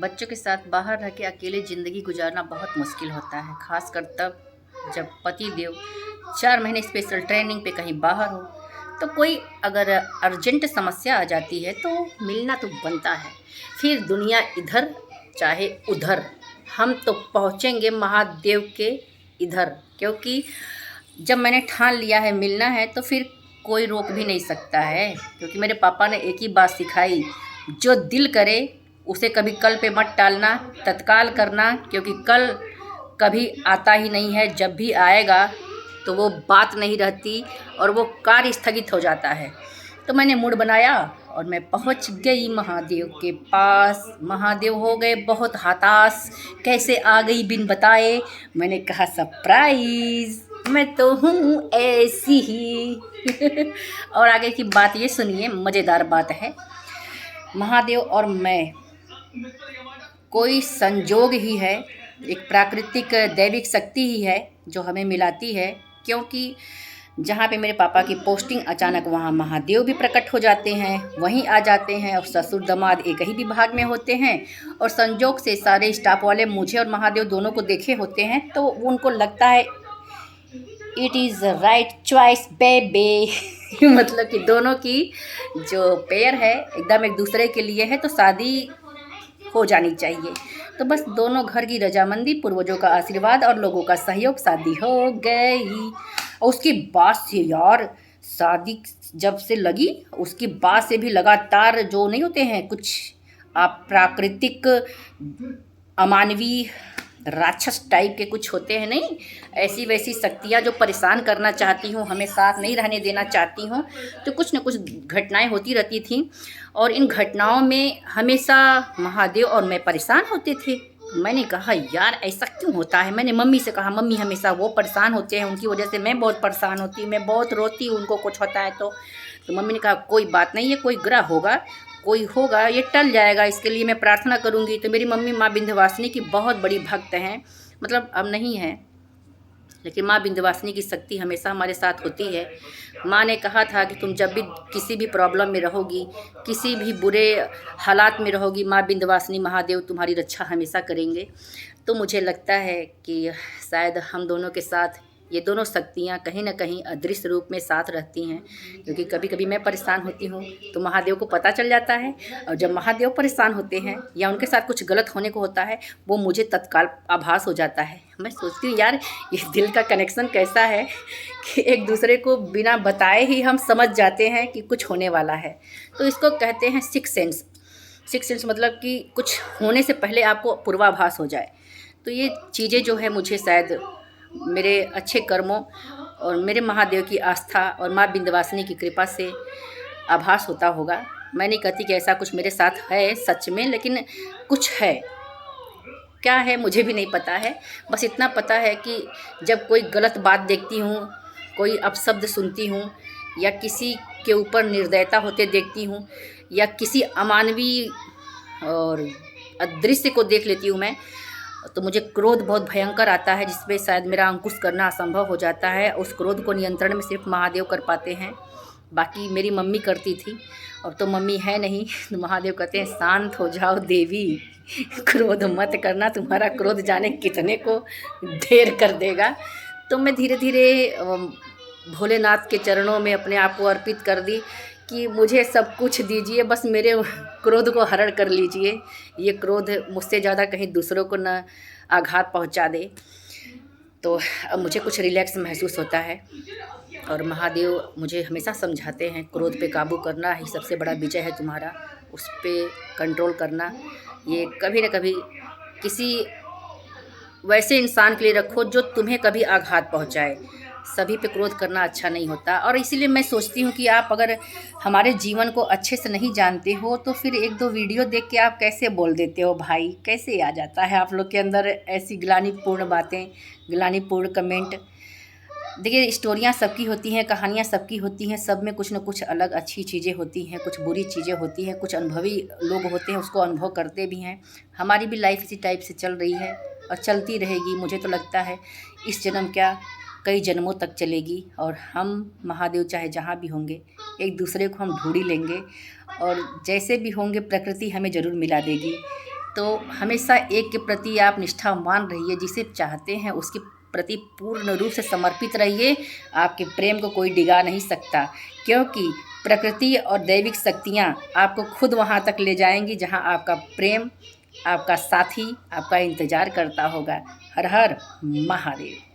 बच्चों के साथ बाहर रह के अकेले ज़िंदगी गुजारना बहुत मुश्किल होता है, खासकर तब जब पति देव 4 महीने स्पेशल ट्रेनिंग पे कहीं बाहर हो। तो कोई अगर अर्जेंट समस्या आ जाती है तो मिलना तो बनता है। फिर दुनिया इधर चाहे उधर, हम तो पहुँचेंगे महादेव के इधर, क्योंकि जब मैंने ठान लिया है मिलना है तो फिर कोई रोक भी नहीं सकता है। क्योंकि मेरे पापा ने एक ही बात सिखाई, जो दिल करे उसे कभी कल पे मत टालना, तत्काल करना, क्योंकि कल कभी आता ही नहीं है। जब भी आएगा तो वो बात नहीं रहती और वो कार्य स्थगित हो जाता है। तो मैंने मूड बनाया और मैं पहुंच गई महादेव के पास। महादेव हो गए बहुत हताश, कैसे आ गई बिन बताए। मैंने कहा सरप्राइज, मैं तो हूँ ऐसी ही। और आगे की बात ये सुनिए, मज़ेदार बात है। महादेव और मैं कोई संजोग ही है, एक प्राकृतिक दैविक शक्ति ही है जो हमें मिलाती है। क्योंकि जहाँ पे मेरे पापा की पोस्टिंग अचानक, वहाँ महादेव भी प्रकट हो जाते हैं, वहीं आ जाते हैं। और ससुर दामाद एक ही विभाग में होते हैं और संजोग से सारे स्टाफ वाले मुझे और महादेव दोनों को देखे होते हैं, तो उनको लगता है it is right choice baby. मतलब कि दोनों की जो पेयर है एकदम एक दूसरे के लिए है, तो शादी हो जानी चाहिए। तो बस दोनों घर की रजामंदी, पूर्वजों का आशीर्वाद और लोगों का सहयोग, शादी हो गई। और उसके बाद से यार, शादी जब से लगी उसके बाद से भी लगातार जो नहीं होते हैं कुछ अप्राकृतिक अमानवीय राक्षस टाइप के कुछ होते हैं, नहीं ऐसी वैसी शक्तियाँ जो परेशान करना चाहती हूँ, हमें साथ नहीं रहने देना चाहती हूँ, तो कुछ न कुछ घटनाएं होती रहती थीं। और इन घटनाओं में हमेशा महादेव और मैं परेशान होते थे। मैंने कहा यार ऐसा क्यों होता है। मैंने मम्मी से कहा, मम्मी हमेशा वो परेशान होते हैं, उनकी वजह से मैं बहुत परेशान होती हूँ, मैं बहुत रोती हूँ उनको कुछ होता है तो मम्मी ने कहा कोई बात नहीं है, कोई ग्रह होगा, कोई होगा, ये टल जाएगा, इसके लिए मैं प्रार्थना करूँगी। तो मेरी मम्मी माँ विंध्यवासिनी की बहुत बड़ी भक्त हैं, मतलब अब नहीं है, लेकिन माँ विंध्यवासिनी की शक्ति हमेशा हमारे साथ होती है। माँ ने कहा था कि तुम जब भी किसी भी प्रॉब्लम में रहोगी, किसी भी बुरे हालात में रहोगी, माँ विंध्यवासिनी महादेव तुम्हारी रक्षा हमेशा करेंगे। तो मुझे लगता है कि शायद हम दोनों के साथ ये दोनों शक्तियाँ कहीं ना कहीं अदृश्य रूप में साथ रहती हैं। क्योंकि कभी कभी मैं परेशान होती हूँ तो महादेव को पता चल जाता है, और जब महादेव परेशान होते हैं या उनके साथ कुछ गलत होने को होता है, वो मुझे तत्काल आभास हो जाता है। मैं सोचती हूँ यार ये दिल का कनेक्शन कैसा है कि एक दूसरे को बिना बताए ही हम समझ जाते हैं कि कुछ होने वाला है। तो इसको कहते हैं सिक्स सेंस। सिक्स सेंस मतलब कि कुछ होने से पहले आपको पूर्वाभास हो जाए। तो ये चीज़ें जो है मुझे शायद मेरे अच्छे कर्मों और मेरे महादेव की आस्था और माँ विंध्यवासिनी की कृपा से आभास होता होगा। मैं नहीं कहती कि ऐसा कुछ मेरे साथ है सच में, लेकिन कुछ है। क्या है मुझे भी नहीं पता है, बस इतना पता है कि जब कोई गलत बात देखती हूँ, कोई अपशब्द सुनती हूँ, या किसी के ऊपर निर्दयता होते देखती हूँ, या किसी अमानवीय और अदृश्य को देख लेती हूँ मैं, तो मुझे क्रोध बहुत भयंकर आता है, जिसपे शायद मेरा अंकुश करना असंभव हो जाता है। उस क्रोध को नियंत्रण में सिर्फ महादेव कर पाते हैं, बाकी मेरी मम्मी करती थी। अब तो मम्मी है नहीं, तो महादेव कहते हैं शांत हो जाओ देवी, क्रोध मत करना, तुम्हारा क्रोध जाने कितने को ढेर कर देगा। तो मैं धीरे धीरे भोलेनाथ के चरणों में अपने आप को अर्पित कर दी कि मुझे सब कुछ दीजिए, बस मेरे क्रोध को हरण कर लीजिए। ये क्रोध मुझसे ज़्यादा कहीं दूसरों को न आघात पहुंचा दे। तो अब मुझे कुछ रिलैक्स महसूस होता है। और महादेव मुझे हमेशा समझाते हैं क्रोध पे काबू करना ही सबसे बड़ा विजय है तुम्हारा, उस पे कंट्रोल करना। ये कभी न कभी किसी वैसे इंसान के लिए रखो जो तुम्हें कभी आघात पहुंचाए। सभी पे क्रोध करना अच्छा नहीं होता। और इसीलिए मैं सोचती हूँ कि आप अगर हमारे जीवन को अच्छे से नहीं जानते हो तो फिर एक दो वीडियो देख के आप कैसे बोल देते हो भाई, कैसे आ जाता है आप लोग के अंदर ऐसी ग्लानिपूर्ण बातें, ग्लानिपूर्ण कमेंट। देखिए स्टोरियाँ सबकी होती हैं, कहानियाँ सबकी होती हैं, सब में कुछ न कुछ अलग अच्छी चीज़ें होती हैं, कुछ बुरी चीज़ें होती हैं, कुछ अनुभवी लोग होते हैं उसको अनुभव करते भी हैं। हमारी भी लाइफ इसी टाइप से चल रही है और चलती रहेगी। मुझे तो लगता है इस जन्म क्या कई जन्मों तक चलेगी, और हम महादेव चाहे जहाँ भी होंगे एक दूसरे को हम ढूंढ ही लेंगे, और जैसे भी होंगे प्रकृति हमें ज़रूर मिला देगी। तो हमेशा एक के प्रति आप निष्ठावान रहिए, जिसे चाहते हैं उसके प्रति पूर्ण रूप से समर्पित रहिए। आपके प्रेम को कोई डिगा नहीं सकता, क्योंकि प्रकृति और दैविक शक्तियाँ आपको खुद वहाँ तक ले जाएंगी जहाँ आपका प्रेम, आपका साथी आपका इंतज़ार करता होगा। हर हर महादेव।